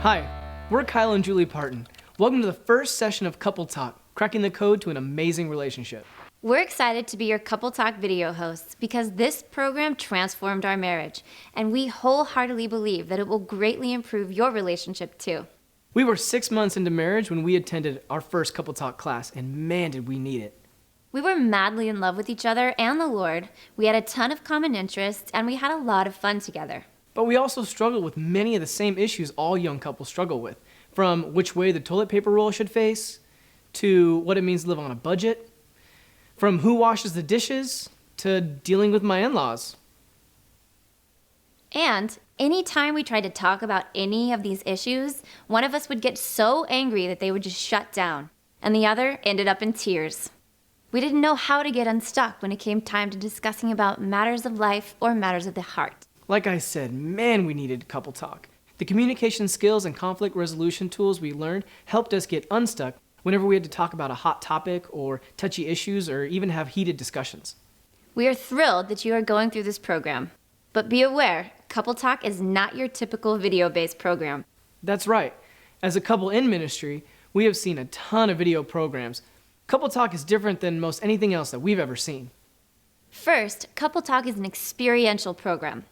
Hi, we're Kyle and Julie Parton. Welcome to the first session of Couple Talk, cracking the code to an amazing relationship. We're excited to be your Couple Talk video hosts because this program transformed our marriage, and we wholeheartedly believe that it will greatly improve your relationship too. We were 6 months into marriage when we attended our first Couple Talk class, and man, did we need it. We were madly in love with each other and the Lord. We had a ton of common interests, and we had a lot of fun together. But we also struggled with many of the same issues all young couples struggle with, from which way the toilet paper roll should face, to what it means to live on a budget, from who washes the dishes, to dealing with my in-laws. And anytime we tried to talk about any of these issues, one of us would get so angry that they would just shut down, and the other ended up in tears. We didn't know how to get unstuck when it came time to discussing about matters of life or matters of the heart. Like I said, man, we needed Couple Talk. The communication skills and conflict resolution tools we learned helped us get unstuck whenever we had to talk about a hot topic or touchy issues or even have heated discussions. We are thrilled that you are going through this program. But be aware, Couple Talk is not your typical video-based program. That's right. As a couple in ministry, we have seen a ton of video programs. Couple Talk is different than most anything else that we've ever seen. First, Couple Talk is an experiential program.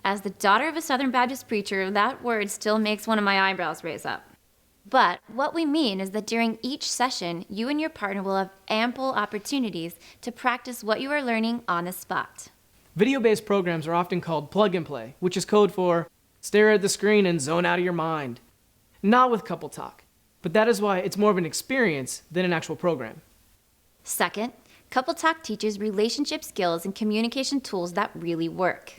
As the daughter of a Southern Baptist preacher, that word still makes one of my eyebrows raise up. But what we mean is that during each session, you and your partner will have ample opportunities to practice what you are learning on the spot. Video-based programs are often called plug and play, which is code for stare at the screen and zone out of your mind. Not with Couple Talk, but that is why it's more of an experience than an actual program. Second, Couple Talk teaches relationship skills and communication tools that really work.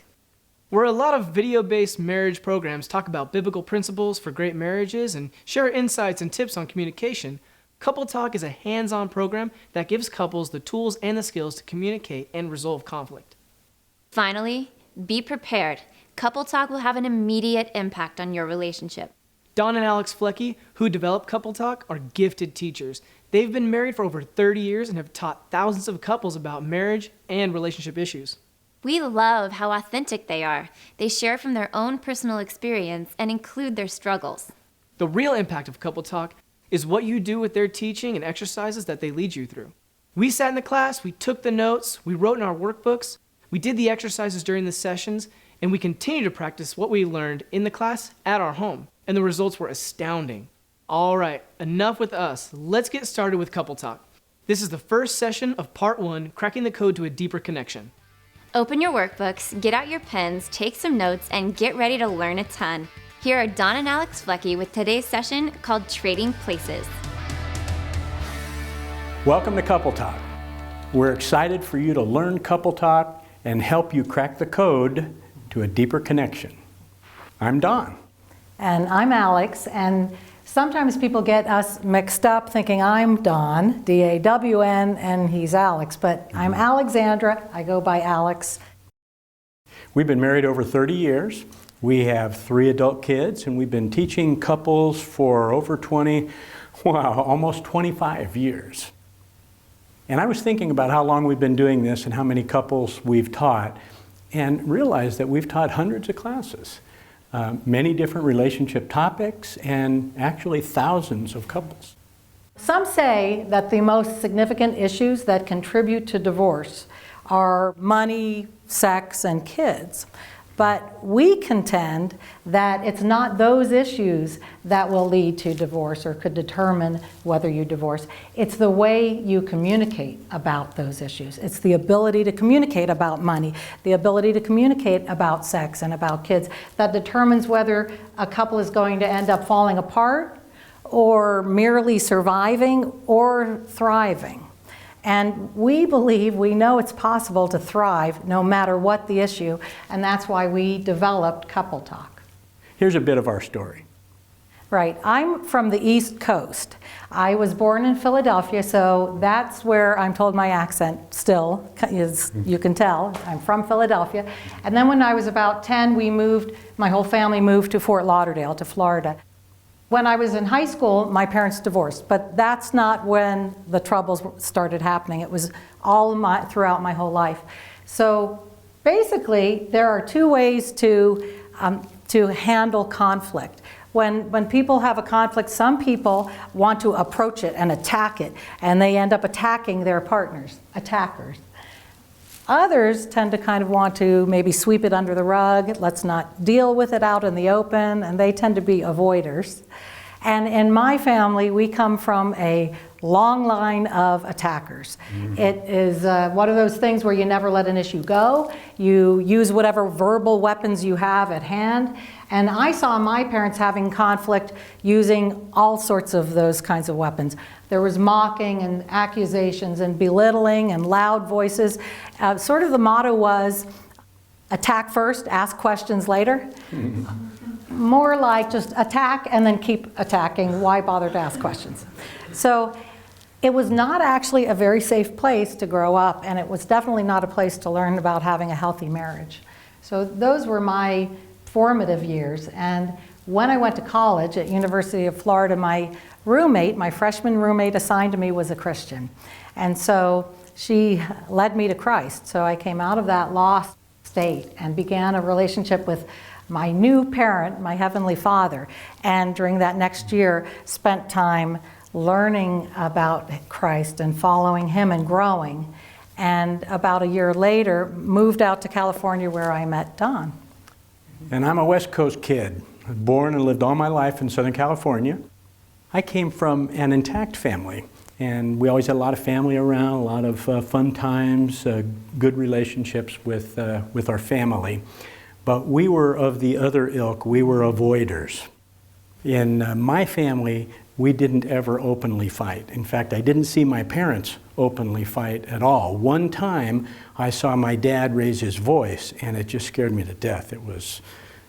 Where a lot of video-based marriage programs talk about biblical principles for great marriages and share insights and tips on communication, Couple Talk is a hands-on program that gives couples the tools and the skills to communicate and resolve conflict. Finally, be prepared. Couple Talk will have an immediate impact on your relationship. Don and Alex Flecky, who developed Couple Talk, are gifted teachers. They've been married for over 30 years and have taught thousands of couples about marriage and relationship issues. We love how authentic they are. They share from their own personal experience and include their struggles. The real impact of Couple Talk is what you do with their teaching and exercises that they lead you through. We sat in the class, we took the notes, we wrote in our workbooks, we did the exercises during the sessions, and we continue to practice what we learned in the class at our home. And the results were astounding. All right, enough with us. Let's get started with Couple Talk. This is the first session of part 1, cracking the code to a deeper connection. Open your workbooks, get out your pens, take some notes, and get ready to learn a ton. Here are Don and Alex Flecky with today's session called Trading Places. Welcome to Couple Talk. We're excited for you to learn Couple Talk and help you crack the code to a deeper connection. I'm Don. And I'm Alex, and sometimes people get us mixed up thinking I'm Don, D-A-W-N, and he's Alex, but I'm Alexandra. I go by Alex. We've been married over 30 years. We have 3 adult kids, and we've been teaching couples for over almost 25 years. And I was thinking about how long we've been doing this and how many couples we've taught, and realized that we've taught hundreds of classes. Many different relationship topics, and actually thousands of couples. Some say that the most significant issues that contribute to divorce are money, sex, and kids. But we contend that it's not those issues that will lead to divorce or could determine whether you divorce. It's the way you communicate about those issues. It's the ability to communicate about money, the ability to communicate about sex and about kids that determines whether a couple is going to end up falling apart or merely surviving or thriving. And we believe, we know it's possible to thrive no matter what the issue, and that's why we developed Couple Talk. Here's a bit of our story. Right. I'm from the East Coast. I was born in Philadelphia, so that's where I'm told my accent still is, you can tell. I'm from Philadelphia. And then when I was about 10, my whole family moved to Fort Lauderdale, to Florida. When I was in high school, my parents divorced, but that's not when the troubles started happening. It was all throughout my whole life. So basically, there are two ways to handle conflict. When people have a conflict, some people want to approach it and attack it, and they end up attacking their partners, attackers. Others tend to kind of want to maybe sweep it under the rug, let's not deal with it out in the open, and they tend to be avoiders. And in my family, we come from a long line of attackers. Mm-hmm. It is one of those things where you never let an issue go. You use whatever verbal weapons you have at hand. And I saw my parents having conflict using all sorts of those kinds of weapons. There was mocking and accusations and belittling and loud voices. Sort of the motto was, attack first, ask questions later. Mm-hmm. More like just attack and then keep attacking. Why bother to ask questions? So it was not actually a very safe place to grow up, and it was definitely not a place to learn about having a healthy marriage. So those were my formative years. And when I went to college at University of Florida, my freshman roommate assigned to me was a Christian. And so she led me to Christ. So I came out of that lost state and began a relationship with my new parent, my Heavenly Father. And during that next year, spent time learning about Christ and following Him and growing. And about a year later, moved out to California where I met Don. And I'm a West Coast kid, born and lived all my life in Southern California. I came from an intact family, and we always had a lot of family around, a lot of fun times, good relationships with our family. But we were of the other ilk. We were avoiders. In my family, we didn't ever openly fight. In fact, I didn't see my parents openly fight at all. One time, I saw my dad raise his voice, and it just scared me to death. It was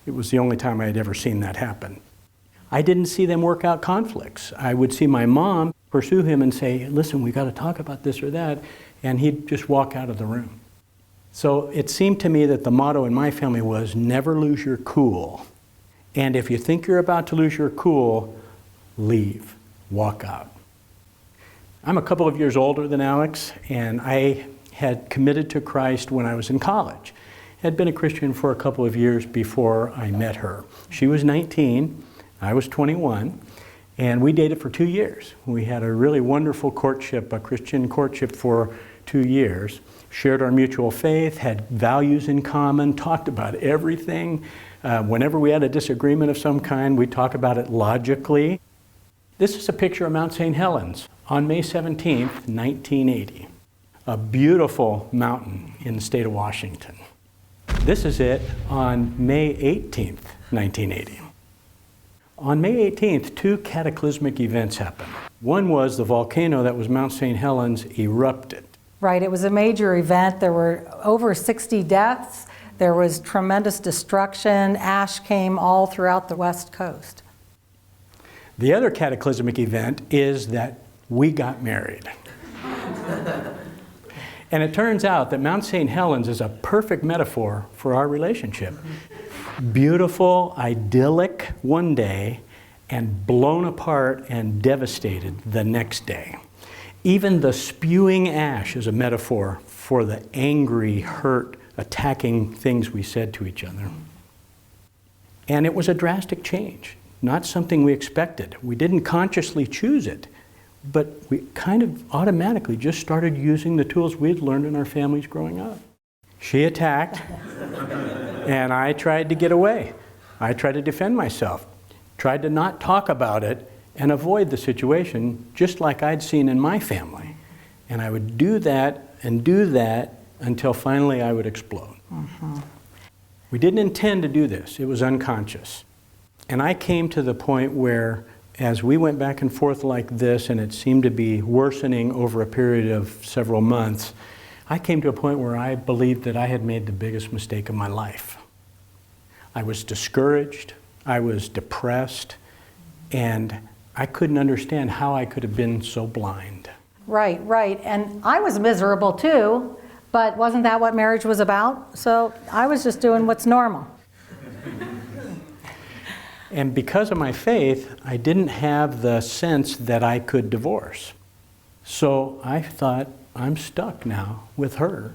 the only time I had ever seen that happen. I didn't see them work out conflicts. I would see my mom pursue him and say, listen, we got to talk about this or that, and he'd just walk out of the room. So it seemed to me that the motto in my family was never lose your cool. And if you think you're about to lose your cool, leave, walk out. I'm a couple of years older than Alex, and I had committed to Christ when I was in college. Had been a Christian for a couple of years before I met her. She was 19, I was 21, and we dated for 2 years. We had a really wonderful courtship, a Christian courtship for 2 years. Shared our mutual faith, had values in common, talked about everything. Whenever we had a disagreement of some kind, we'd talk about it logically. This is a picture of Mount St. Helens on May 17th, 1980. A beautiful mountain in the state of Washington. This is it on May 18th, 1980. On May 18th, 2 cataclysmic events happened. One was the volcano that was Mount St. Helens erupted. Right, it was a major event. There were over 60 deaths. There was tremendous destruction. Ash came all throughout the West Coast. The other cataclysmic event is that we got married. And it turns out that Mount St. Helens is a perfect metaphor for our relationship. Beautiful, idyllic one day, and blown apart and devastated the next day. Even the spewing ash is a metaphor for the angry, hurt, attacking things we said to each other. And it was a drastic change, not something we expected. We didn't consciously choose it, but we kind of automatically just started using the tools we had learned in our families growing up. She attacked, and I tried to get away. I tried to defend myself, tried to not talk about it and avoid the situation, just like I'd seen in my family. And I would do that until finally I would explode. Mm-hmm. We didn't intend to do this. It was unconscious. And I came to the point where, as we went back and forth like this, and it seemed to be worsening over a period of several months, I came to a point where I believed that I had made the biggest mistake of my life. I was discouraged. I was depressed. And I couldn't understand how I could have been so blind. Right, right. And I was miserable too, but wasn't that what marriage was about? So I was just doing what's normal. And because of my faith, I didn't have the sense that I could divorce. So I thought, I'm stuck now with her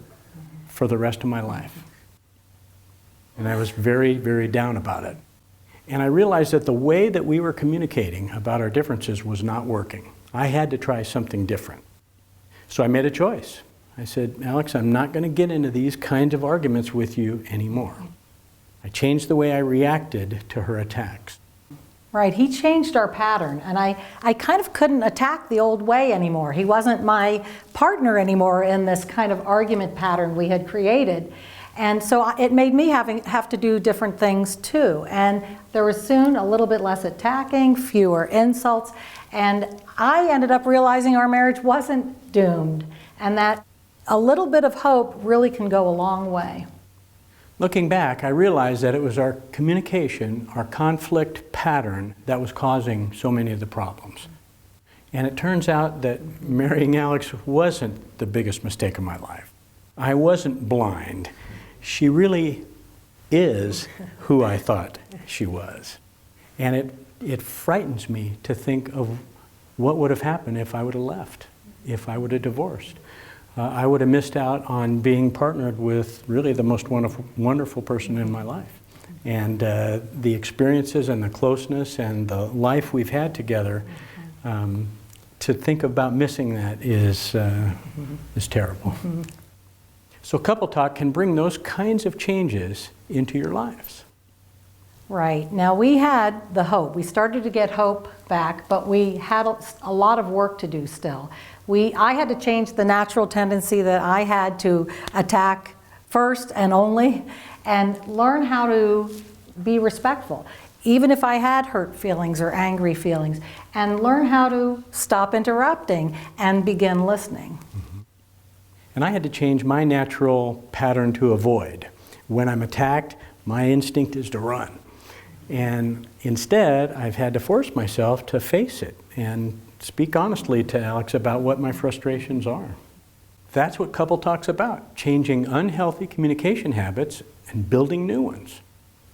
for the rest of my life. And I was very, very down about it. And I realized that the way that we were communicating about our differences was not working. I had to try something different. So I made a choice. I said, Alex, I'm not going to get into these kinds of arguments with you anymore. I changed the way I reacted to her attacks. Right, he changed our pattern, and I kind of couldn't attack the old way anymore. He wasn't my partner anymore in this kind of argument pattern we had created. And so it made me have to do different things too. And there was soon a little bit less attacking, fewer insults, and I ended up realizing our marriage wasn't doomed, and that a little bit of hope really can go a long way. Looking back, I realized that it was our communication, our conflict pattern, that was causing so many of the problems. And it turns out that marrying Alex wasn't the biggest mistake of my life. I wasn't blind. She really is who I thought she was. And it frightens me to think of what would have happened if I would have left, if I would have divorced. I would have missed out on being partnered with really the most wonderful person in my life. And the experiences and the closeness and the life we've had together, to think about missing that is terrible. So Couple Talk can bring those kinds of changes into your lives. Right. Now we had the hope. We started to get hope back, but we had a lot of work to do still. I had to change the natural tendency that I had to attack first and only, and learn how to be respectful, even if I had hurt feelings or angry feelings, and learn how to stop interrupting and begin listening. And I had to change my natural pattern to avoid. When I'm attacked, my instinct is to run. And instead, I've had to force myself to face it and speak honestly to Alex about what my frustrations are. That's what Couple Talk's about, changing unhealthy communication habits and building new ones.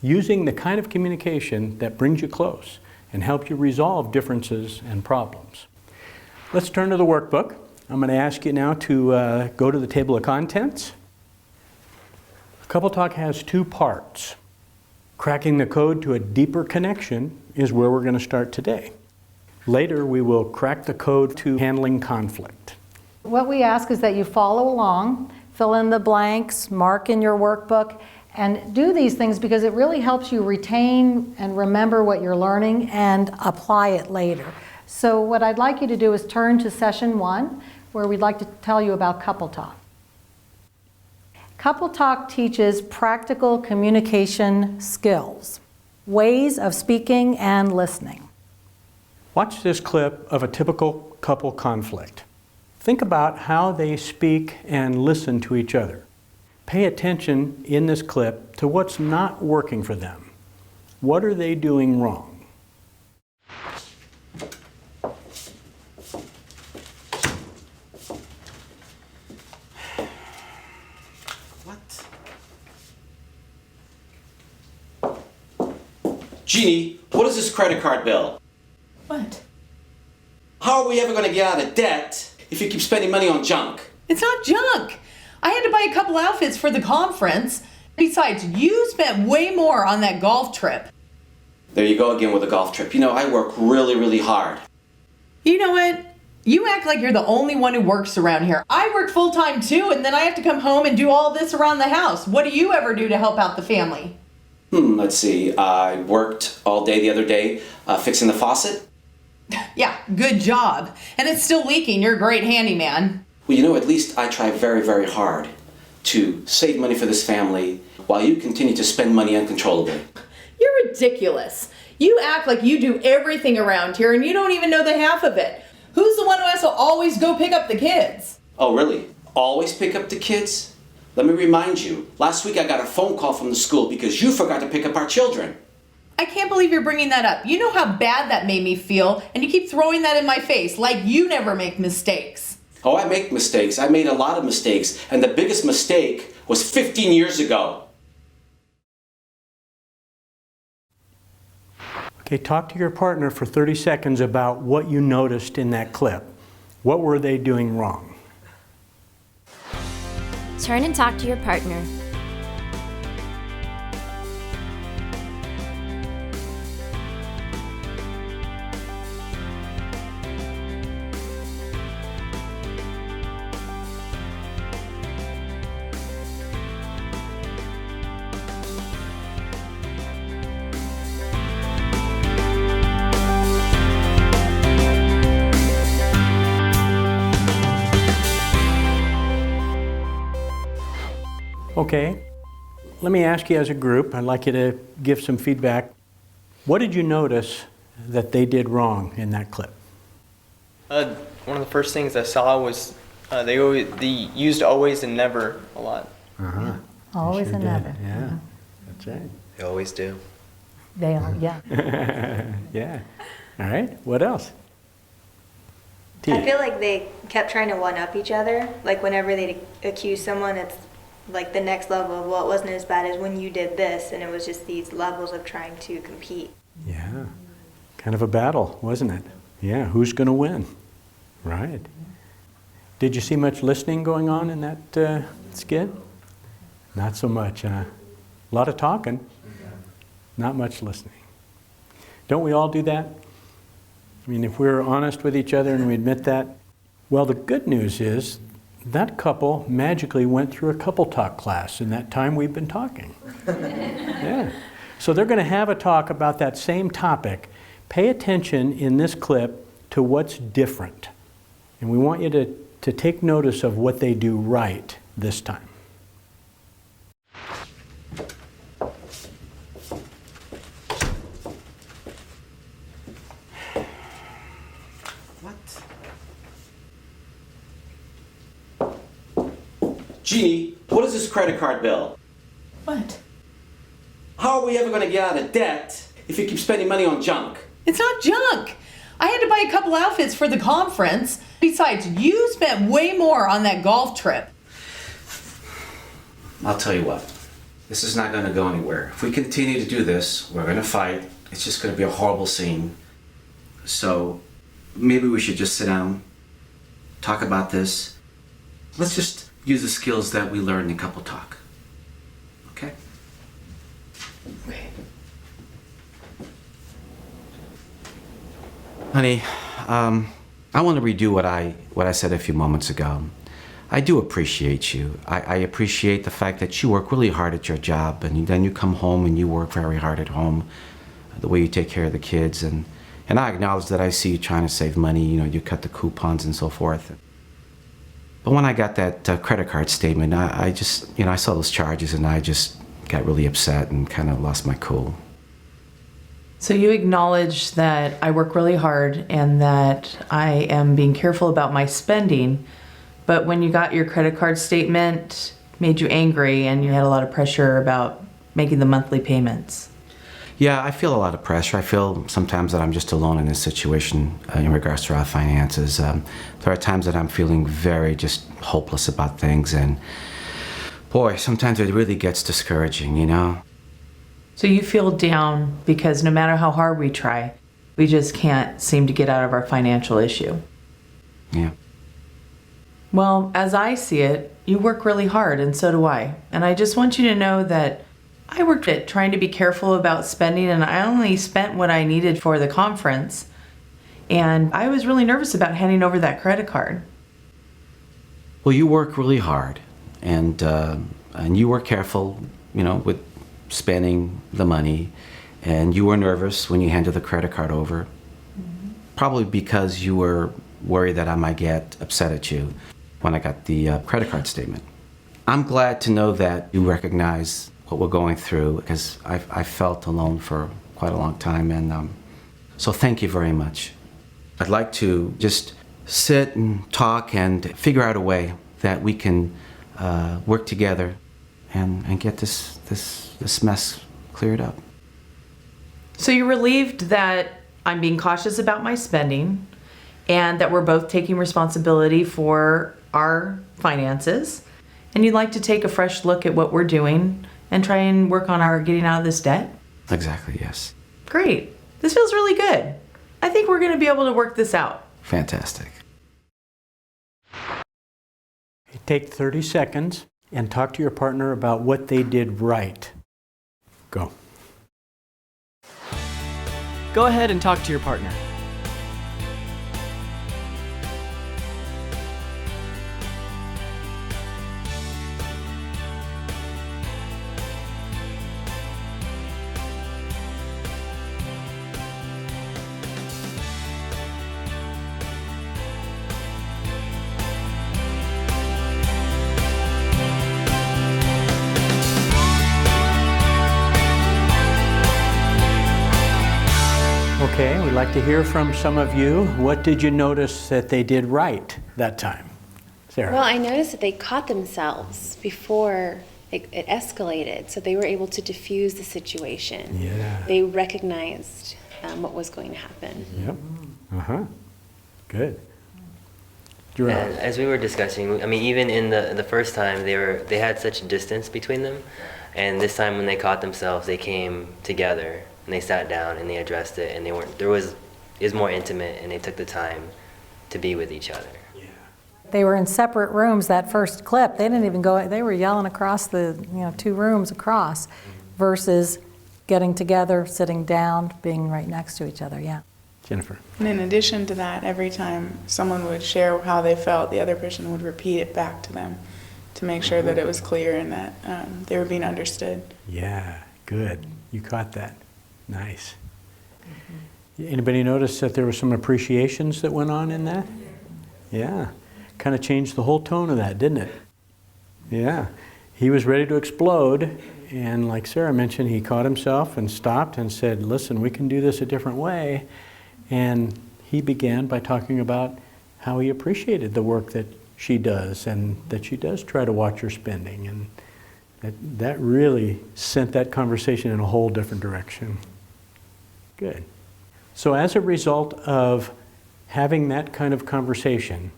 Using the kind of communication that brings you close and helps you resolve differences and problems. Let's turn to the workbook. I'm going to ask you now to go to the table of contents. Couple Talk has two parts. Cracking the code to a deeper connection is where we're going to start today. Later, we will crack the code to handling conflict. What we ask is that you follow along, fill in the blanks, mark in your workbook, and do these things because it really helps you retain and remember what you're learning and apply it later. So what I'd like you to do is turn to session 1, where we'd like to tell you about Couple Talk. Couple Talk teaches practical communication skills, ways of speaking and listening. Watch this clip of a typical couple conflict. Think about how they speak and listen to each other. Pay attention in this clip to what's not working for them. What are they doing wrong? Jeannie, what is this credit card bill? What? How are we ever going to get out of debt if you keep spending money on junk? It's not junk. I had to buy a couple outfits for the conference. Besides, you spent way more on that golf trip. There you go again with a golf trip. You know, I work really, really hard. You know what? You act like you're the only one who works around here. I work full-time too, and then I have to come home and do all this around the house. What do you ever do to help out the family? Let's see. I worked all day the other day fixing the faucet. Yeah, good job. And it's still leaking. You're a great handyman. Well, you know, at least I try very, very hard to save money for this family while you continue to spend money uncontrollably. You're ridiculous. You act like you do everything around here and you don't even know the half of it. Who's the one who has to always go pick up the kids? Oh, really? Always pick up the kids? Let me remind you, last week I got a phone call from the school because you forgot to pick up our children. I can't believe you're bringing that up. You know how bad that made me feel, and you keep throwing that in my face like you never make mistakes. Oh, I make mistakes. I made a lot of mistakes, and the biggest mistake was 15 years ago. Okay, talk to your partner for 30 seconds about what you noticed in that clip. What were they doing wrong? Turn and talk to your partner. Okay, let me ask you as a group, I'd like you to give some feedback. What did you notice that they did wrong in that clip? One of the first things I saw was they used always and never a lot. Uh-huh. Always and never. Yeah, that's right. They always do. They are, yeah. Yeah. All right, what else? I Tia. feel like they kept trying to one-up each other. Like whenever they accuse someone, it's like the next level of, well, it wasn't as bad as when you did this, and it was just these levels of trying to compete. Yeah, kind of a battle, wasn't it? Yeah, who's going to win? Right. Did you see much listening going on in that skit? Not so much, huh? A lot of talking, not much listening. Don't we all do that? I mean, if we're honest with each other and we admit that, well, the good news is that couple magically went through a CoupleTalk class in that time we've been talking. Yeah. So they're going to have a talk about that same topic. Pay attention in this clip to what's different. And we want you to take notice of what they do right this time. Jeannie, what is this credit card bill? What? How are we ever going to get out of debt if you keep spending money on junk? It's not junk. I had to buy a couple outfits for the conference. Besides, you spent way more on that golf trip. I'll tell you what, this is not going to go anywhere. If we continue to do this, we're going to fight. It's just going to be a horrible scene. So maybe we should just sit down, talk about this. Let's just use the skills that we learned in Couple Talk. Okay? Okay. Honey, I want to redo what I said a few moments ago. I do appreciate you. I appreciate the fact that you work really hard at your job, and then you come home and you work very hard at home, the way you take care of the kids, and I acknowledge that I see you trying to save money, you cut the coupons and so forth. But when I got that credit card statement, I just, I saw those charges and I just got really upset and kind of lost my cool. So you acknowledge that I work really hard and that I am being careful about my spending, but when you got your credit card statement, it made you angry and you had a lot of pressure about making the monthly payments. Yeah, I feel a lot of pressure. I feel sometimes that I'm just alone in this situation in regards to our finances. There are times that I'm feeling very just hopeless about things, and boy, sometimes it really gets discouraging, So you feel down because no matter how hard we try, we just can't seem to get out of our financial issue. Yeah. Well, as I see it, you work really hard and so do I. And I just want you to know that I worked at trying to be careful about spending, and I only spent what I needed for the conference. And I was really nervous about handing over that credit card. Well, you work really hard, and you were careful, with spending the money, and you were nervous when you handed the credit card over, probably because you were worried that I might get upset at you when I got the credit card statement. I'm glad to know that you recognize what we're going through, because I felt alone for quite a long time, and so thank you very much. I'd like to just sit and talk and figure out a way that we can work together and get this mess cleared up. So you're relieved that I'm being cautious about my spending and that we're both taking responsibility for our finances. And you'd like to take a fresh look at what we're doing and try and work on our getting out of this debt? Exactly, yes. Great. This feels really good. I think we're going to be able to work this out. Fantastic. Take 30 seconds and talk to your partner about what they did right. Go. Go ahead and talk to your partner. Okay, we'd like to hear from some of you. What did you notice that they did right that time? Sarah? Well, I noticed that they caught themselves before it escalated, so they were able to diffuse the situation. Yeah. They recognized what was going to happen. Yep. Uh-huh. Good. And Gerard? as we were discussing, I mean, even in the first time, they had such a distance between them, and this time when they caught themselves, they came together and they sat down and they addressed it, and it was more intimate, and they took the time to be with each other. They were in separate rooms that first clip. They didn't even go, they were yelling across the, 2 rooms across versus getting together, sitting down, being right next to each other, yeah. Jennifer? And in addition to that, every time someone would share how they felt, the other person would repeat it back to them to make sure that it was clear and that they were being understood. Yeah, good. You caught that. Nice. Anybody notice that there were some appreciations that went on in that? Yeah. Kind of changed the whole tone of that, didn't it? Yeah. He was ready to explode, and like Sarah mentioned, he caught himself and stopped and said, listen, we can do this a different way. And he began by talking about how he appreciated the work that she does and that she does try to watch her spending. And that really sent that conversation in a whole different direction. Good. So as a result of having that kind of conversation,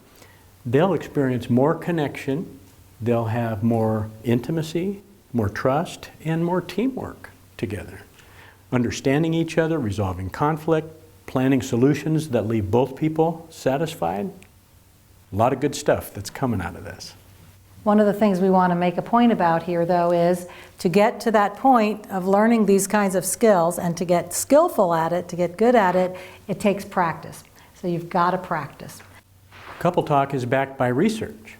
they'll experience more connection, they'll have more intimacy, more trust, and more teamwork together. Understanding each other, resolving conflict, planning solutions that leave both people satisfied. A lot of good stuff that's coming out of this. One of the things we want to make a point about here, though, is to get to that point of learning these kinds of skills and to get skillful at it, to get good at it, it takes practice. So you've got to practice. Couple Talk is backed by research.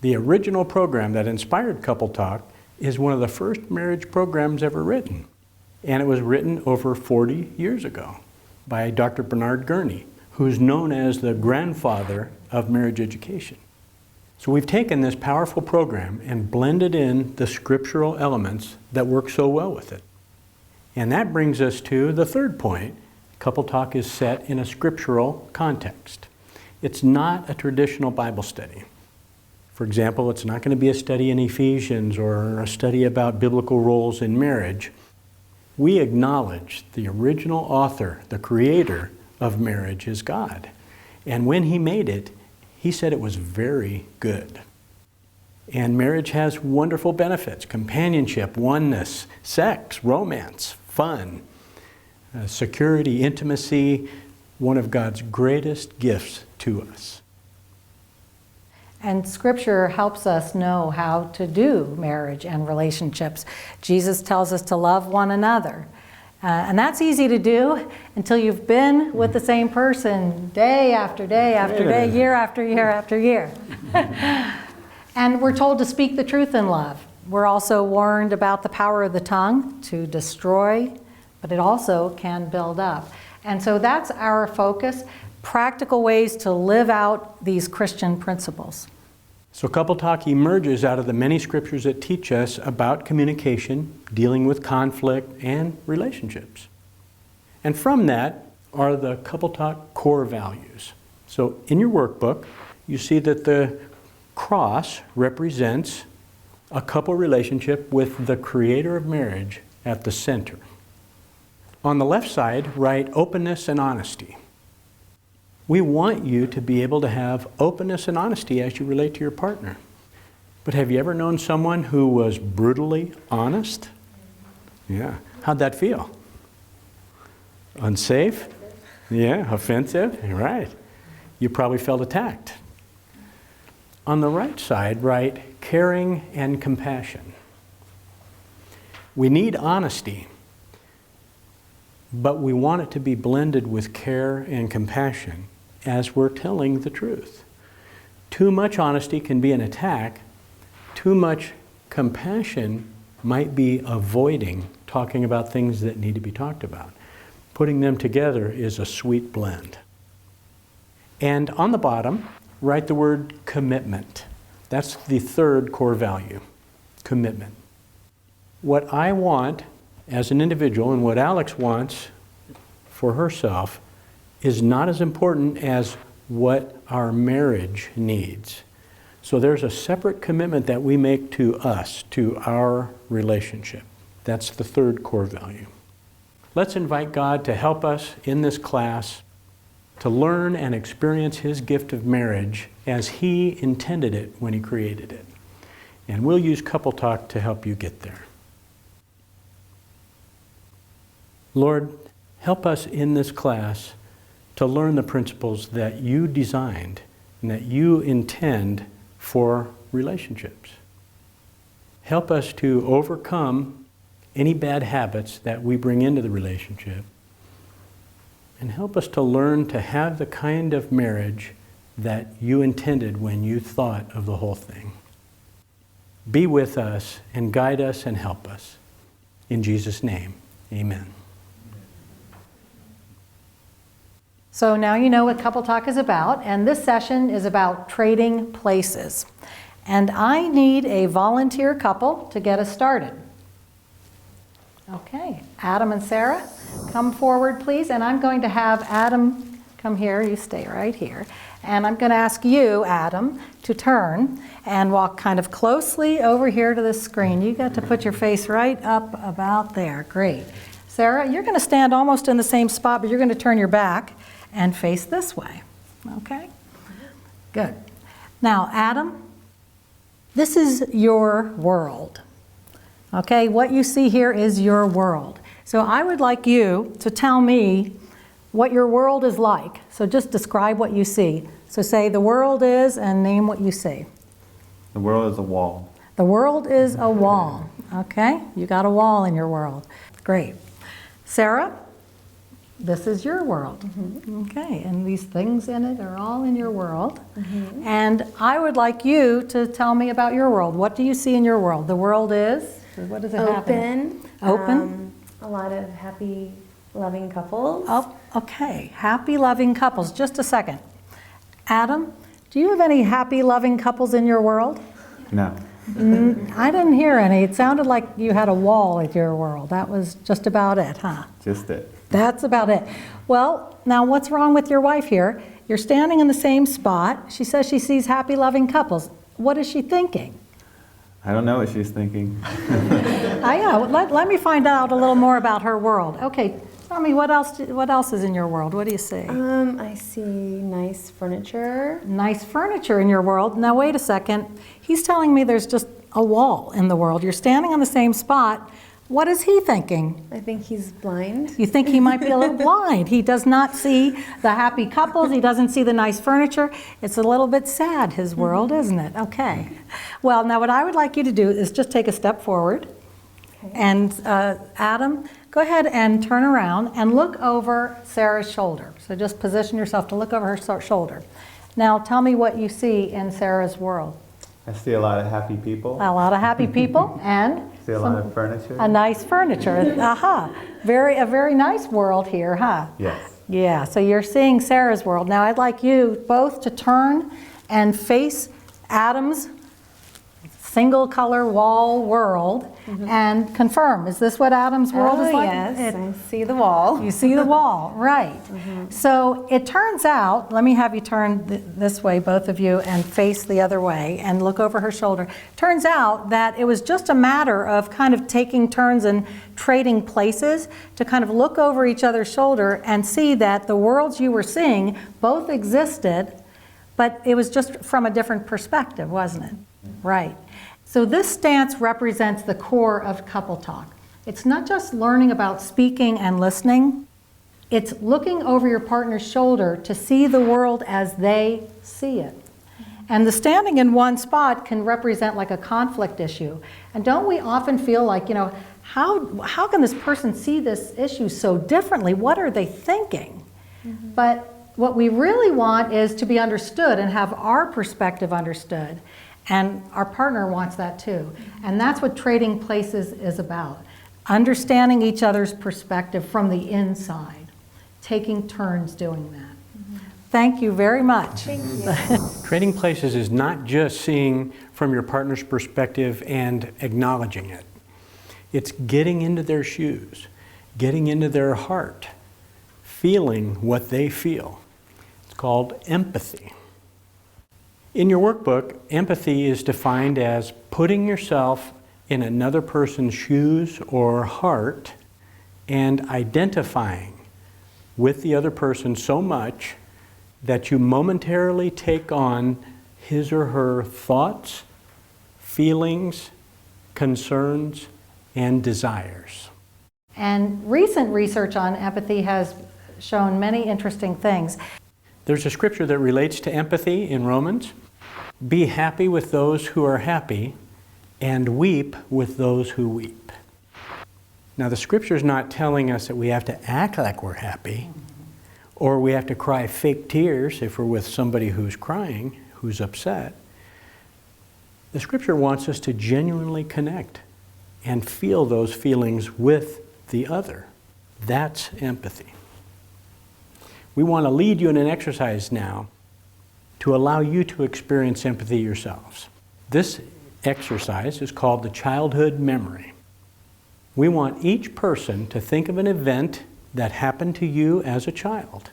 The original program that inspired Couple Talk is one of the first marriage programs ever written. And it was written over 40 years ago by Dr. Bernard Gurney, who's known as the grandfather of marriage education. So we've taken this powerful program and blended in the scriptural elements that work so well with it. And that brings us to the third point. Couple Talk is set in a scriptural context. It's not a traditional Bible study. For example, it's not going to be a study in Ephesians or a study about biblical roles in marriage. We acknowledge the original author, the creator of marriage is God. And when he made it, he said it was very good. And marriage has wonderful benefits: companionship, oneness, sex, romance, fun, security, intimacy, one of God's greatest gifts to us. And Scripture helps us know how to do marriage and relationships. Jesus tells us to love one another. And that's easy to do until you've been with the same person day after day after day, year after year after year. And we're told to speak the truth in love. We're also warned about the power of the tongue to destroy, but it also can build up. And so that's our focus, practical ways to live out these Christian principles. So Couple Talk emerges out of the many scriptures that teach us about communication, dealing with conflict, and relationships. And from that are the Couple Talk core values. So in your workbook, you see that the cross represents a couple relationship with the creator of marriage at the center. On the left side, write openness and honesty. We want you to be able to have openness and honesty as you relate to your partner. But have you ever known someone who was brutally honest? Yeah. How'd that feel? Unsafe? Yeah. Offensive? Right. You probably felt attacked. On the right side, write caring and compassion. We need honesty, but we want it to be blended with care and compassion as we're telling the truth. Too much honesty can be an attack. Too much compassion might be avoiding talking about things that need to be talked about. Putting them together is a sweet blend. And on the bottom, write the word commitment. That's the third core value, commitment. What I want as an individual and what Alex wants for herself is not as important as what our marriage needs. So there's a separate commitment that we make to us, to our relationship. That's the third core value. Let's invite God to help us in this class to learn and experience His gift of marriage as He intended it when He created it. And we'll use Couple Talk to help you get there. Lord, help us in this class to learn the principles that You designed and that You intend for relationships. Help us to overcome any bad habits that we bring into the relationship, and help us to learn to have the kind of marriage that You intended when You thought of the whole thing. Be with us and guide us and help us. In Jesus' name, amen. So now you know what Couple Talk is about, and this session is about trading places. And I need a volunteer couple to get us started. Okay, Adam and Sarah, come forward, please. And I'm going to have Adam come here. You stay right here. And I'm going to ask you, Adam, to turn and walk kind of closely over here to the screen. You got to put your face right up about there. Great. Sarah, you're going to stand almost in the same spot, but you're going to turn your back and face this way. Okay? Good. Now, Adam, this is your world. Okay, what you see here is your world. So I would like you to tell me what your world is like. So just describe what you see. So say the world is, and name what you see. The world is a wall. The world is a wall. Okay, you got a wall in your world. Great. Sarah, this is your world. Mm-hmm. Okay, and these things in it are all in your world. Mm-hmm. And I would like you to tell me about your world. What do you see in your world? The world is? What does it happen? Open. A lot of happy, loving couples. Oh, okay. Happy, loving couples. Just a second. Adam, do you have any happy, loving couples in your world? No. I didn't hear any. It sounded like you had a wall in your world. That was just about it, huh? Just it. That's about it. Well, now what's wrong with your wife here? You're standing in the same spot. She says she sees happy, loving couples. What is she thinking? I don't know what she's thinking. Yeah, let me find out a little more about her world. Okay, tell me what else is in your world? What do you see? I see nice furniture. Nice furniture in your world. Now wait a second. He's telling me there's just a wall in the world. You're standing on the same spot. What is he thinking? I think he's blind. You think he might be a little blind. He does not see the happy couples. He doesn't see the nice furniture. It's a little bit sad, his world, isn't it? Okay. Well, now what I would like you to do is just take a step forward. Okay. And Adam, go ahead and turn around and look over Sarah's shoulder. So just position yourself to look over her shoulder. Now tell me what you see in Sarah's world. I see a lot of happy people. A lot of happy people and see a lot of furniture. A nice furniture. Aha. A very nice world here, huh? Yes. Yeah, so you're seeing Sarah's world. Now I'd like you both to turn and face Adam's single color wall world and confirm. Is this what Adam's world is like? Yes, I see the wall. You see the wall, right. So it turns out, let me have you turn this way, both of you, and face the other way and look over her shoulder. Turns out that it was just a matter of kind of taking turns and trading places to kind of look over each other's shoulder and see that the worlds you were seeing both existed, but it was just from a different perspective, wasn't it? Right. So this stance represents the core of couple talk. It's not just learning about speaking and listening, it's looking over your partner's shoulder to see the world as they see it. And the standing in one spot can represent like a conflict issue. And don't we often feel like, how can this person see this issue so differently? What are they thinking? But what we really want is to be understood and have our perspective understood. And our partner wants that too. And that's what trading places is about. Understanding each other's perspective from the inside. Taking turns doing that. Thank you very much. Thank you. Trading places is not just seeing from your partner's perspective and acknowledging it. It's getting into their shoes, getting into their heart, feeling what they feel. It's called empathy. In your workbook, empathy is defined as putting yourself in another person's shoes or heart and identifying with the other person so much that you momentarily take on his or her thoughts, feelings, concerns, and desires. And recent research on empathy has shown many interesting things. There's a scripture that relates to empathy in Romans. Be happy with those who are happy, and weep with those who weep. Now the scripture's not telling us that we have to act like we're happy, or we have to cry fake tears if we're with somebody who's crying, who's upset. The scripture wants us to genuinely connect and feel those feelings with the other. That's empathy. We want to lead you in an exercise now to allow you to experience empathy yourselves. This exercise is called the childhood memory. We want each person to think of an event that happened to you as a child.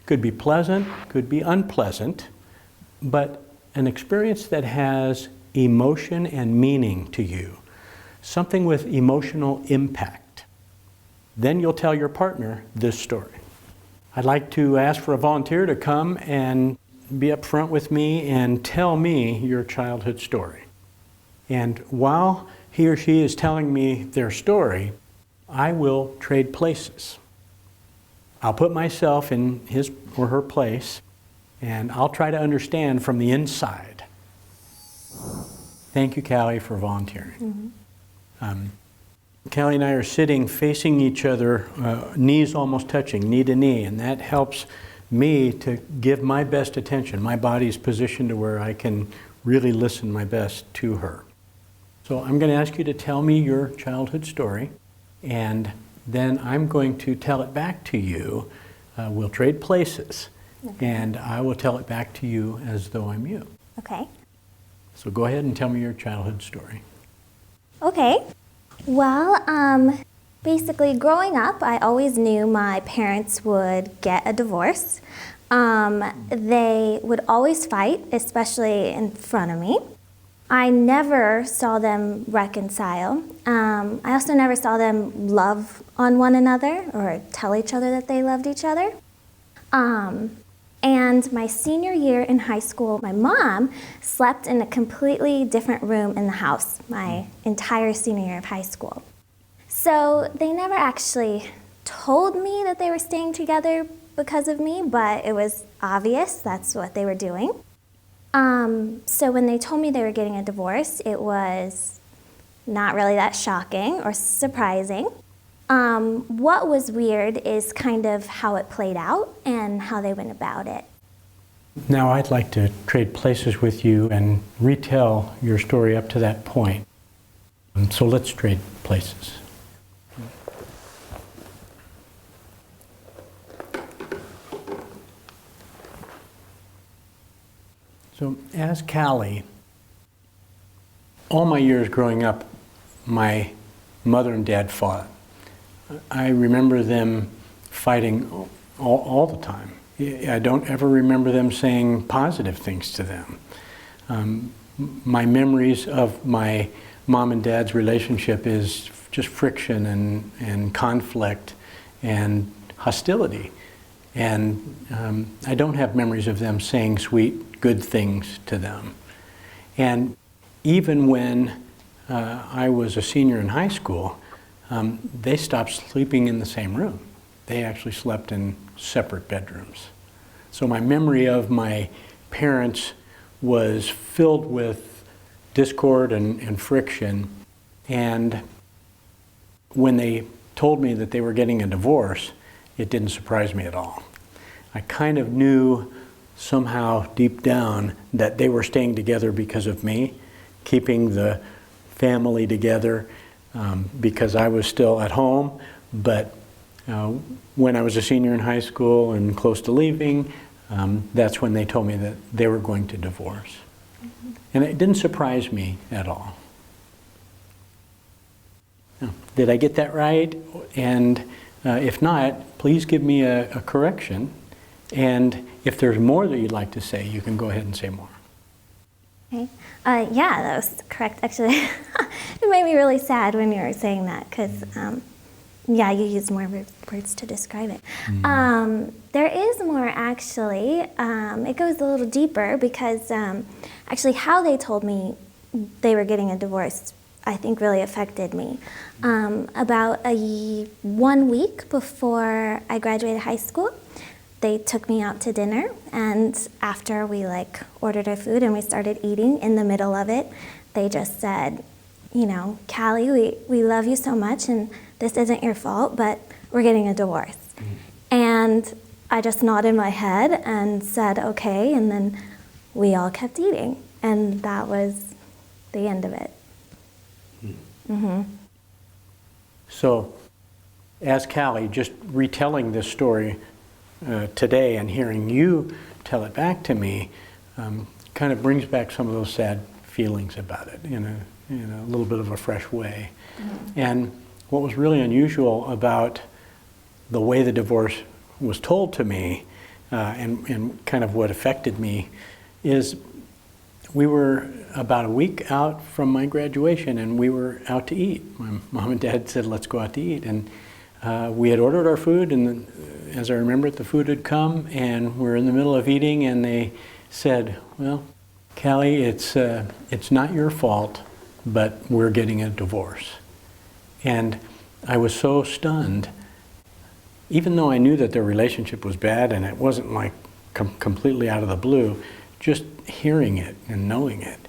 Could be pleasant, could be unpleasant, but an experience that has emotion and meaning to you. Something with emotional impact. Then you'll tell your partner this story. I'd like to ask for a volunteer to come and be up front with me and tell me your childhood story. And while he or she is telling me their story, I will trade places. I'll put myself in his or her place, and I'll try to understand from the inside. Thank you, Callie, for volunteering. Callie and I are sitting facing each other, knees almost touching, knee to knee, and that helps me to give my best attention. My body's positioned to where I can really listen my best to her. So I'm going to ask you to tell me your childhood story, and then I'm going to tell it back to you. We'll trade places, and I will tell it back to you as though I'm you. Okay. So go ahead and tell me your childhood story. Okay. Well, basically growing up, I always knew my parents would get a divorce. They would always fight, especially in front of me. I never saw them reconcile. I also never saw them love on one another or tell each other that they loved each other. And my senior year in high school, my mom slept in a completely different room in the house my entire senior year of high school. So they never actually told me that they were staying together because of me, but it was obvious that's what they were doing. So when they told me they were getting a divorce, it was not really that shocking or surprising. What was weird is kind of how it played out and how they went about it. Now I'd like to trade places with you and retell your story up to that point. So let's trade places. So as Callie all my years growing up, my mother and dad fought. I remember them fighting all the time. I don't ever remember them saying positive things to them. My memories of my mom and dad's relationship is just friction and conflict and hostility. And I don't have memories of them saying sweet, good things to them. And even when I was a senior in high school, they stopped sleeping in the same room. They actually slept in separate bedrooms. So my memory of my parents was filled with discord and friction. And when they told me that they were getting a divorce, it didn't surprise me at all. I kind of knew somehow deep down that they were staying together because of me, keeping the family together because I was still at home. But when I was a senior in high school and close to leaving, that's when they told me that they were going to divorce. Mm-hmm. And it didn't surprise me at all. Now, did I get that right? And if not, please give me a correction. And if there's more that you'd like to say, you can go ahead and say more. Okay. Yeah, that was correct. Actually, it made me really sad when you were saying that because, yeah, you used more words to describe it. There is more, actually. It goes a little deeper because actually how they told me they were getting a divorce, I think, really affected me. About 1 week before I graduated high school, they took me out to dinner, and after we ordered our food and we started eating, in the middle of it, they just said, you know, Callie, we love you so much, and this isn't your fault, but we're getting a divorce. And I just nodded my head and said, okay, and then we all kept eating, and that was the end of it. Mm-hmm. So, as Callie, just retelling this story today and hearing you tell it back to me kind of brings back some of those sad feelings about it in a little bit of a fresh way. Mm-hmm. And what was really unusual about the way the divorce was told to me and kind of what affected me is we were about a week out from my graduation and we were out to eat. My mom and dad said, let's go out to eat. And we had ordered our food, and as I remember it, the food had come, and we're in the middle of eating, and they said, well, Callie, it's not your fault, but we're getting a divorce. And I was so stunned, even though I knew that their relationship was bad and it wasn't like completely out of the blue, just hearing it and knowing it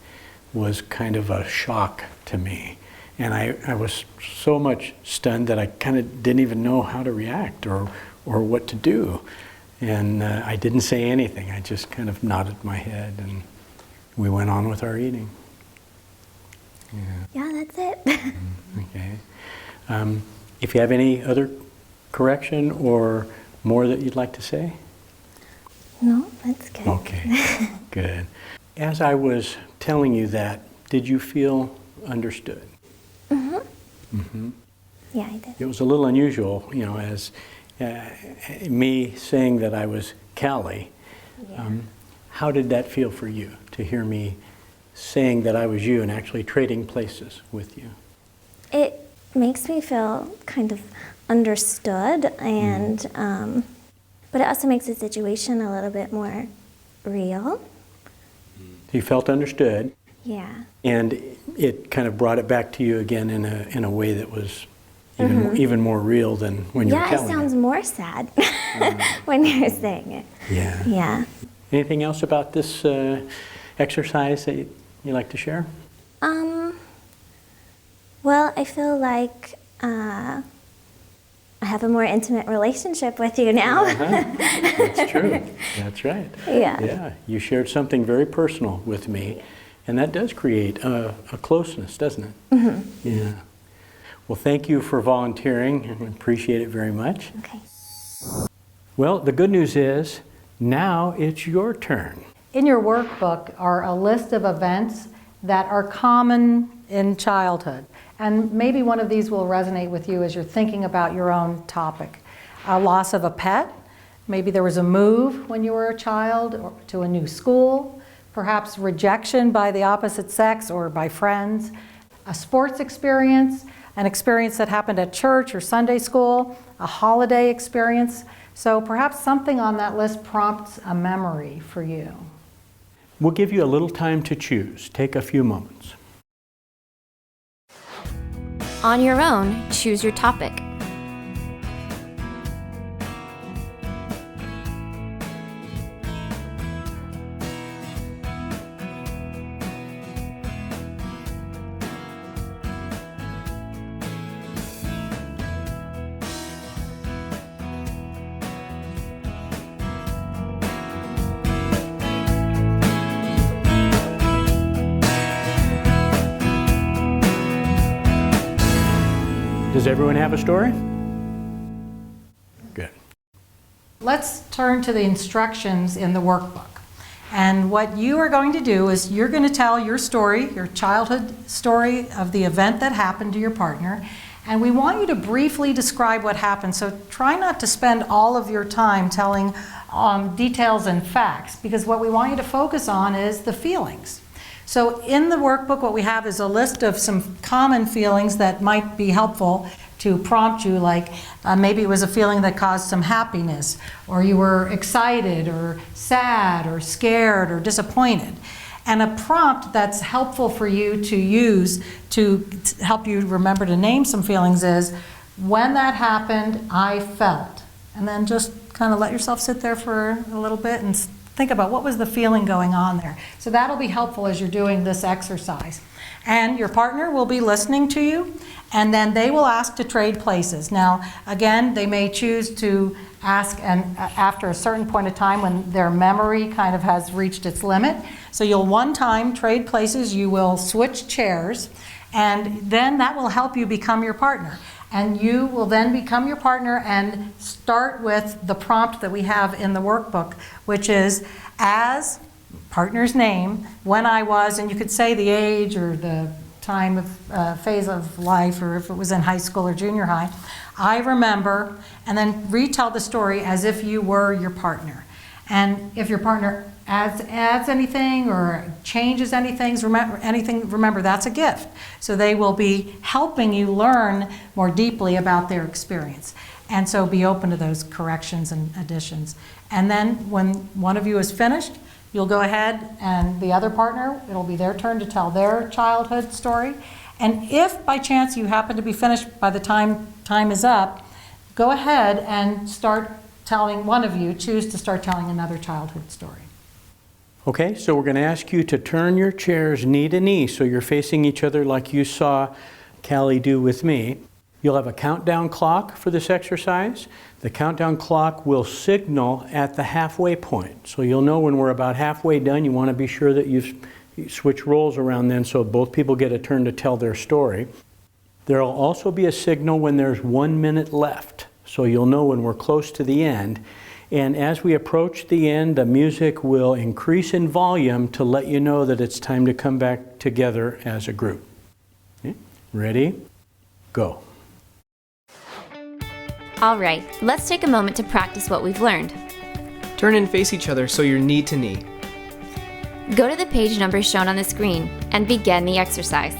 was kind of a shock to me. And I was so much stunned that I kind of didn't even know how to react or what to do. And I didn't say anything. I just kind of nodded my head and we went on with our eating. Yeah, that's it. Okay. If you have any other correction or more that you'd like to say? No, that's good. Okay, good. As I was telling you that, did you feel understood? Mm-hmm. Mm-hmm. Yeah, I did. It was a little unusual, you know, as me saying that I was Callie. Yeah. How did that feel for you, to hear me saying that I was you and actually trading places with you? It makes me feel kind of understood, and but it also makes the situation a little bit more real. You felt understood. Yeah. And it kind of brought it back to you again in a way that was even more real than when you were telling it sounds more sad when you're saying it. Yeah. Yeah. Anything else about this exercise that you'd like to share? Well, I feel like I have a more intimate relationship with you now. That's true. That's right. Yeah. Yeah. You shared something very personal with me, and that does create a closeness, doesn't it? Mm-hmm. Yeah. Well, thank you for volunteering. I appreciate it very much. Okay. Well, the good news is now it's your turn. In your workbook are a list of events that are common in childhood. And maybe one of these will resonate with you as you're thinking about your own topic. A loss of a pet. Maybe there was a move when you were a child or to a new school. Perhaps rejection by the opposite sex or by friends. A sports experience, an experience that happened at church or Sunday school, a holiday experience. So perhaps something on that list prompts a memory for you. We'll give you a little time to choose. Take a few moments. On your own, choose your topic. Does everyone have a story? Good. Let's turn to the instructions in the workbook. And what you are going to do is you're going to tell your story, your childhood story of the event that happened to your partner. And we want you to briefly describe what happened. So try not to spend all of your time telling details and facts, because what we want you to focus on is the feelings. So in the workbook, what we have is a list of some common feelings that might be helpful to prompt you, like maybe it was a feeling that caused some happiness, or you were excited, or sad, or scared, or disappointed. And a prompt that's helpful for you to use to help you remember to name some feelings is, when that happened, I felt. And then just kind of let yourself sit there for a little bit and think about what was the feeling going on there. So that'll be helpful as you're doing this exercise. And your partner will be listening to you, and then they will ask to trade places. Now, again, they may choose to ask after a certain point of time when their memory kind of has reached its limit. So you'll one time trade places, you will switch chairs, and then that will help you become your partner. And you will then become your partner and start with the prompt that we have in the workbook, which is, as partner's name, when I was, and you could say the age or the time of phase of life, or if it was in high school or junior high, I remember, and then retell the story as if you were your partner. And if your partner adds anything or changes anything, remember that's a gift. So they will be helping you learn more deeply about their experience. And so be open to those corrections and additions. And then when one of you is finished, you'll go ahead and the other partner, it'll be their turn to tell their childhood story. And if by chance you happen to be finished by the time is up, go ahead and start telling, one of you choose to start telling another childhood story. Okay, so we're going to ask you to turn your chairs knee to knee so you're facing each other like you saw Callie do with me. You'll have a countdown clock for this exercise. The countdown clock will signal at the halfway point. So you'll know when we're about halfway done. You want to be sure that you switch roles around then so both people get a turn to tell their story. There will also be a signal when there's 1 minute left. So you'll know when we're close to the end. And as we approach the end, the music will increase in volume to let you know that it's time to come back together as a group. Okay? Ready? Go. All right, let's take a moment to practice what we've learned. Turn and face each other so you're knee to knee. Go to the page numbers shown on the screen and begin the exercise.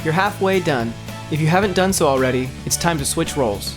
You're halfway done. If you haven't done so already, it's time to switch roles.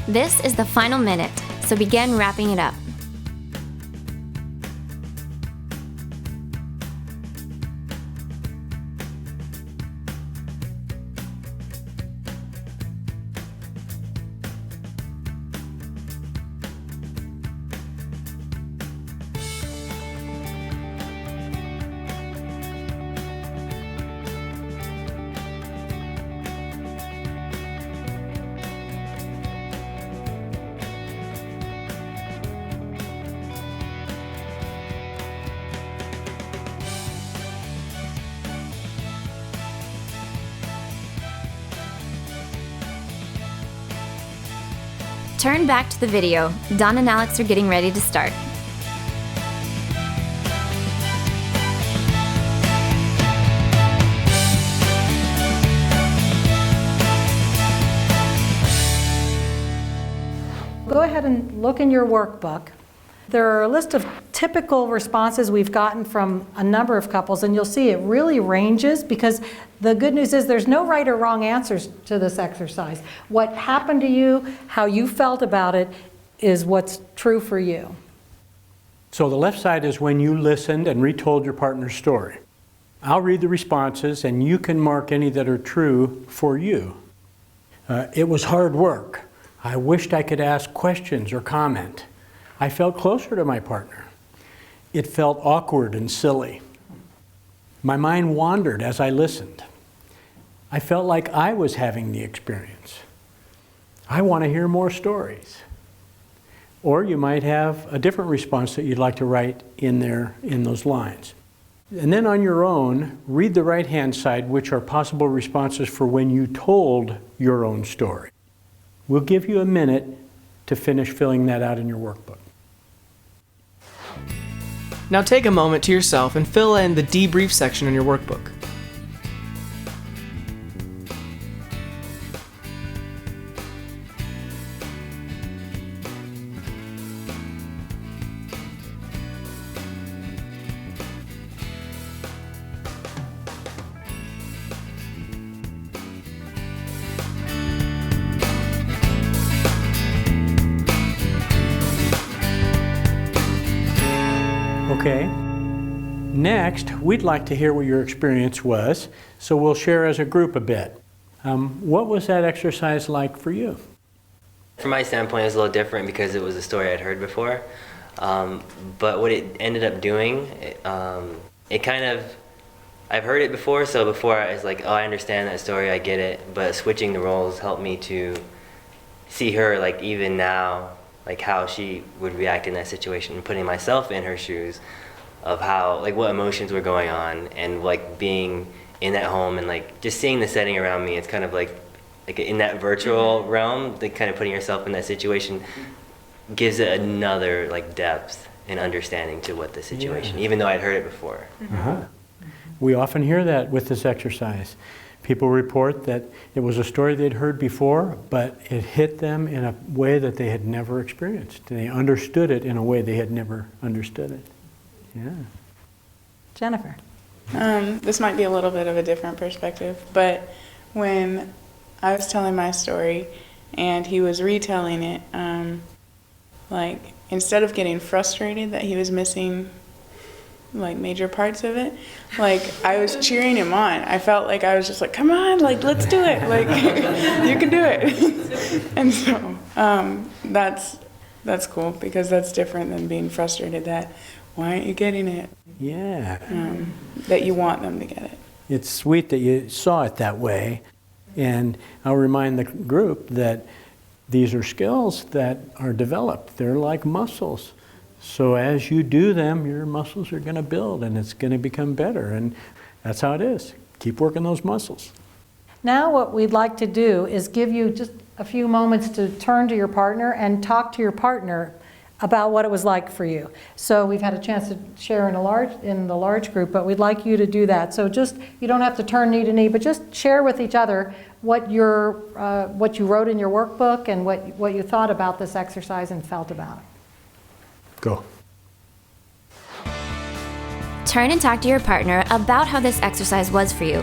This is the final minute, so begin wrapping it up. Turn back to the video. Don and Alex are getting ready to start. ahead and look in your workbook. There are a list of typical responses we've gotten from a number of couples, and you'll see it really ranges, because the good news is there's no right or wrong answers to this exercise. What happened to you, how you felt about it, is what's true for you. So the left side is when you listened and retold your partner's story. I'll read the responses, and you can mark any that are true for you. It was hard work. I wished I could ask questions or comment. I felt closer to my partner. It felt awkward and silly. My mind wandered as I listened. I felt like I was having the experience. I want to hear more stories. Or you might have a different response that you'd like to write in there in those lines. And then on your own, read the right-hand side, which are possible responses for when you told your own story. We'll give you a minute to finish filling that out in your workbook. Now take a moment to yourself and fill in the debrief section in your workbook. Okay. Next, we'd like to hear what your experience was, so we'll share as a group a bit. What was that exercise like for you? From my standpoint, it was a little different because it was a story I'd heard before. But what it ended up doing, it kind of, I've heard it before, so before I was like, oh, I understand that story, I get it. But switching the roles helped me to see her, like even now, like how she would react in that situation, and putting myself in her shoes of how, like what emotions were going on, and like being in that home and like just seeing the setting around me. It's kind of like in that virtual realm, like kind of putting yourself in that situation gives it another like depth and understanding to what the situation, even though I'd heard it before. We often hear that with this exercise. People report that it was a story they'd heard before, but it hit them in a way that they had never experienced. They understood it in a way they had never understood it. Yeah. Jennifer. This might be a little bit of a different perspective, but when I was telling my story and he was retelling it, like instead of getting frustrated that he was missing like major parts of it, like I was cheering him on. I felt like I was just like, come on, like let's do it, like you can do it. And so that's cool, because that's different than being frustrated that why aren't you getting it? Yeah. That you want them to get it. It's sweet that you saw it that way. And I'll remind the group that these are skills that are developed. They're like muscles. So as you do them, your muscles are going to build and it's going to become better. And that's how it is. Keep working those muscles. Now what we'd like to do is give you just a few moments to turn to your partner and talk to your partner about what it was like for you. So we've had a chance to share in the large group, but we'd like you to do that. So just, you don't have to turn knee to knee, but just share with each other what you wrote in your workbook and what you thought about this exercise and felt about it. Go. Turn and talk to your partner about how this exercise was for you.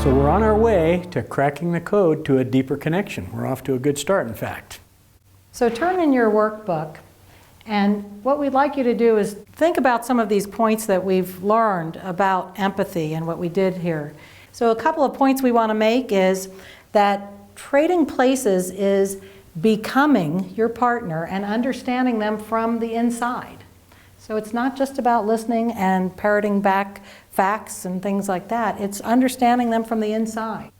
So we're on our way to cracking the code to a deeper connection. We're off to a good start, in fact. So turn in your workbook And what we'd like you to do is think about some of these points that we've learned about empathy and what we did here. So a couple of points we want to make is that trading places is becoming your partner and understanding them from the inside. So it's not just about listening and parroting back facts and things like that. It's understanding them from the inside.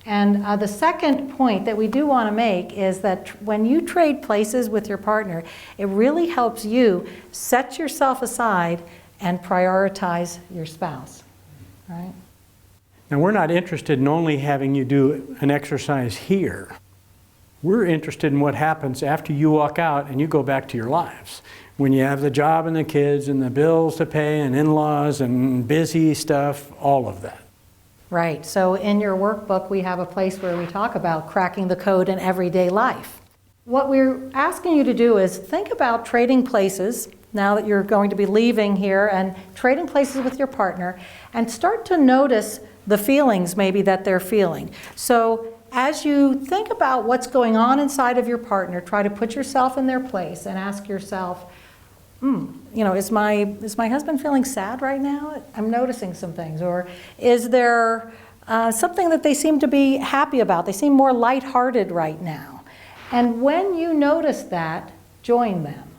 And the second point that we do want to make is that when you trade places with your partner, it really helps you set yourself aside and prioritize your spouse, right? Now, we're not interested in only having you do an exercise here. We're interested in what happens after you walk out and you go back to your lives. When you have the job and the kids and the bills to pay and in-laws and busy stuff, all of that. Right. So in your workbook, we have a place where we talk about cracking the code in everyday life. What we're asking you to do is think about trading places now that you're going to be leaving here, and trading places with your partner, and start to notice the feelings maybe that they're feeling. So as you think about what's going on inside of your partner, try to put yourself in their place and ask yourself, is my husband feeling sad right now? I'm noticing some things. Or is there something that they seem to be happy about? They seem more lighthearted right now. And when you notice that, join them.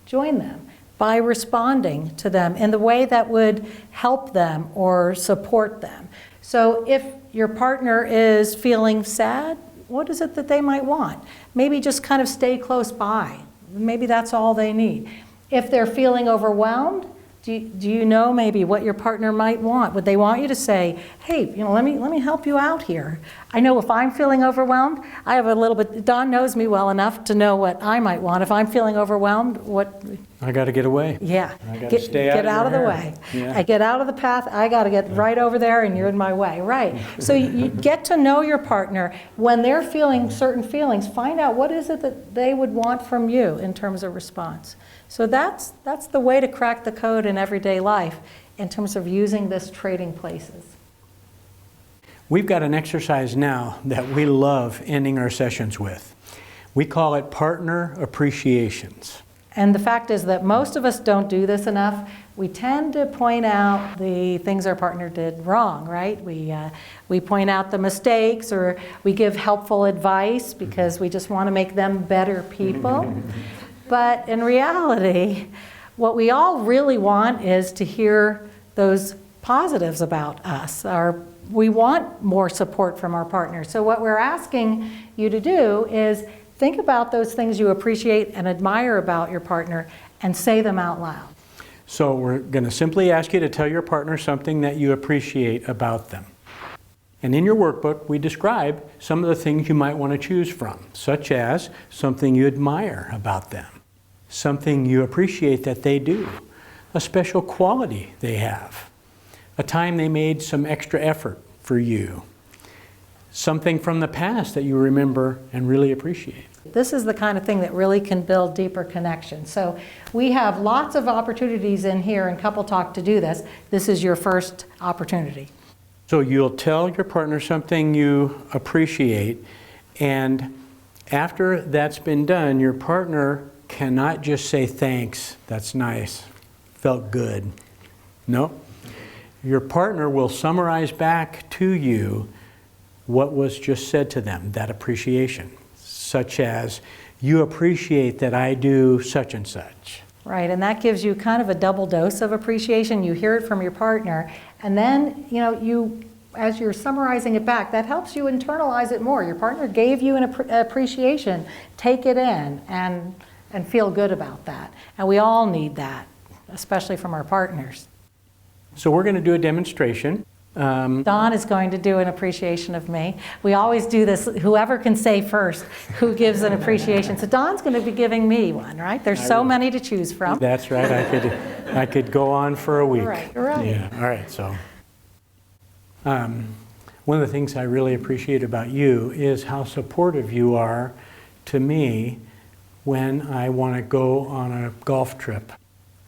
Join them by responding to them in the way that would help them or support them. So if your partner is feeling sad, what is it that they might want? Maybe just kind of stay close by. Maybe that's all they need. If they're feeling overwhelmed, do you know maybe what your partner might want? Would they want you to say, hey, let me help you out here. I know if I'm feeling overwhelmed, I have a little bit, Dawn knows me well enough to know what I might want. If I'm feeling overwhelmed, what? I got to get away. Yeah. I got to stay out Get out of the way. Yeah. I get out of the path, I got to get right over there and you're in my way. Right. So you get to know your partner. When they're feeling certain feelings, find out what is it that they would want from you in terms of response. So that's the way to crack the code in everyday life in terms of using this trading places. We've got an exercise now that we love ending our sessions with. We call it partner appreciations. And the fact is that most of us don't do this enough. We tend to point out the things our partner did wrong, right? We point out the mistakes, or we give helpful advice because we just want to make them better people. But in reality, what we all really want is to hear those positives about us. We want more support from our partner. So what we're asking you to do is think about those things you appreciate and admire about your partner and say them out loud. So we're going to simply ask you to tell your partner something that you appreciate about them. And in your workbook, we describe some of the things you might want to choose from, such as something you admire about them, something you appreciate that they do, a special quality they have, a time they made some extra effort for you, something from the past that you remember and really appreciate. This is the kind of thing that really can build deeper connection. So we have lots of opportunities in here in Couple Talk to do this. This is your first opportunity. So you'll tell your partner something you appreciate, and after that's been done, your partner cannot just say, thanks, that's nice, felt good. No. Your partner will summarize back to you what was just said to them, that appreciation, such as, you appreciate that I do such and such. Right, and that gives you kind of a double dose of appreciation. You hear it from your partner, and then, as you're summarizing it back, that helps you internalize it more. Your partner gave you an appreciation. Take it in and feel good about that. And we all need that, especially from our partners. So we're going to do a demonstration. Dawn is going to do an appreciation of me. We always do this, whoever can say first who gives an appreciation. So Dawn's going to be giving me one, right? There's so many to choose from. That's right. I could go on for a week. Right. Yeah. All right. So one of the things I really appreciate about you is how supportive you are to me when I want to go on a golf trip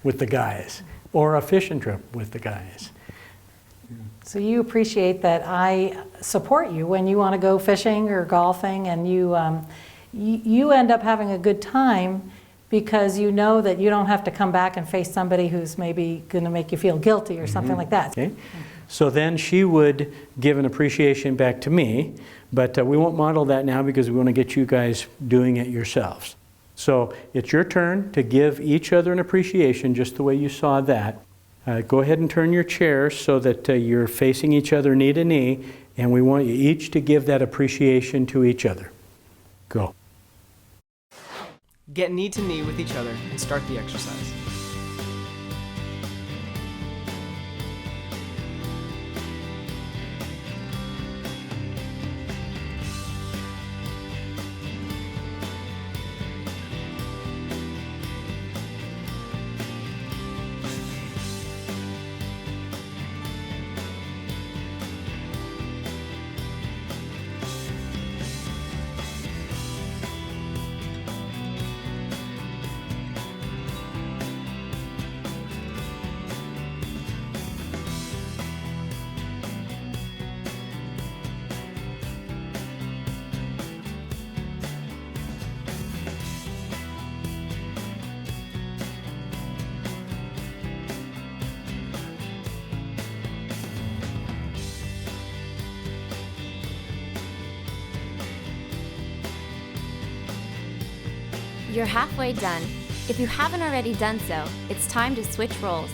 with the guys or a fishing trip with the guys. So you appreciate that I support you when you want to go fishing or golfing, and you end up having a good time because you know that you don't have to come back and face somebody who's maybe going to make you feel guilty or something like that. Okay. So then she would give an appreciation back to me, but we won't model that now because we want to get you guys doing it yourselves. So it's your turn to give each other an appreciation just the way you saw that. Go ahead and turn your chairs so that you're facing each other knee to knee, and we want you each to give that appreciation to each other. Go. Get knee to knee with each other and start the exercise. You're halfway done. If you haven't already done so, it's time to switch roles.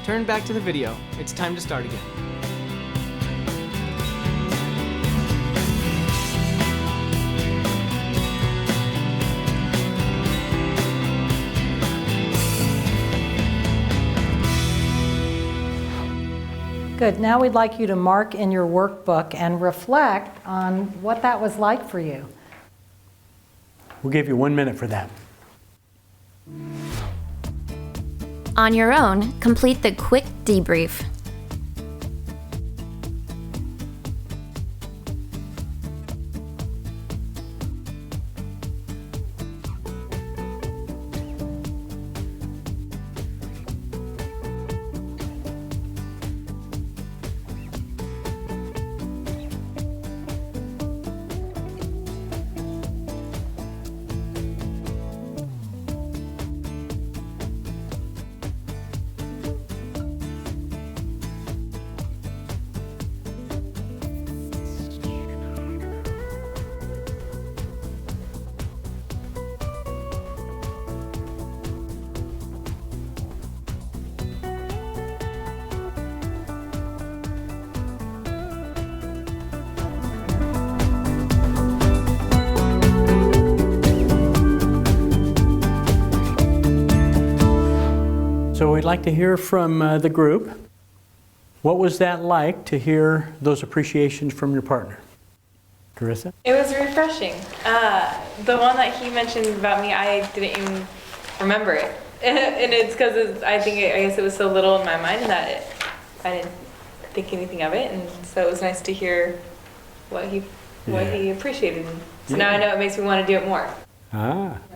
Turn back to the video. It's time to start again. Good. Now we'd like you to mark in your workbook and reflect on what that was like for you. We'll give you 1 minute for that. On your own, complete the quick debrief. So we'd like to hear from the group. What was that like to hear those appreciations from your partner? Carissa? It was refreshing. The one that he mentioned about me, I didn't even remember it. And it's because I guess it was so little in my mind that I didn't think anything of it. And so it was nice to hear what he appreciated. So now I know it makes me want to do it more.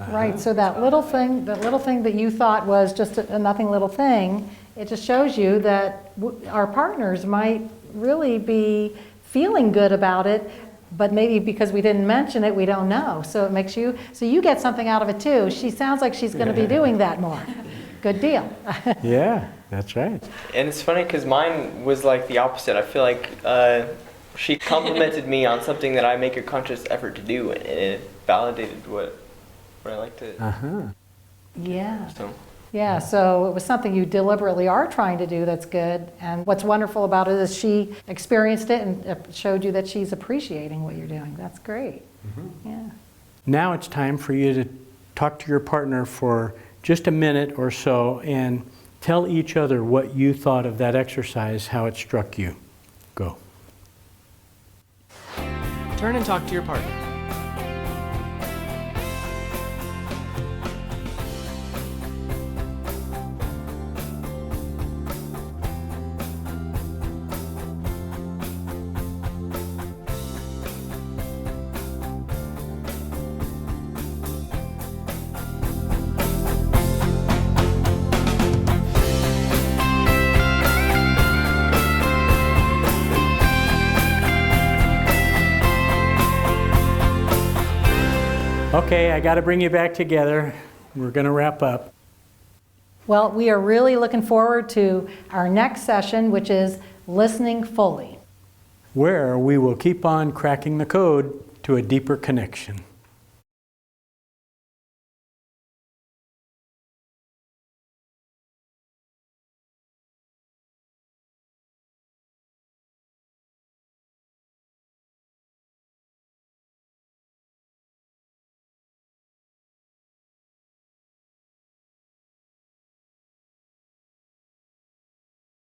Right, so that little thing that you thought was just a nothing little thing, it just shows you that our partners might really be feeling good about it, but maybe because we didn't mention it, we don't know. So it makes you, so you get something out of it too. She sounds like she's going to be doing that more. Good deal. Yeah, that's right. And it's funny because mine was like the opposite. I feel like she complimented me on something that I make a conscious effort to do, and it validated what I like to. Yeah. So. Yeah, so it was something you deliberately are trying to do that's good. And what's wonderful about it is she experienced it and showed you that she's appreciating what you're doing. That's great. Yeah. Now it's time for you to talk to your partner for just a minute or so and Tell each other what you thought of that exercise, how it struck you. Go. Turn and talk to your partner. Okay, I got to bring you back together. We're going to wrap up. Well, we are really looking forward to our next session, which is listening fully, where we will keep on cracking the code to a deeper connection.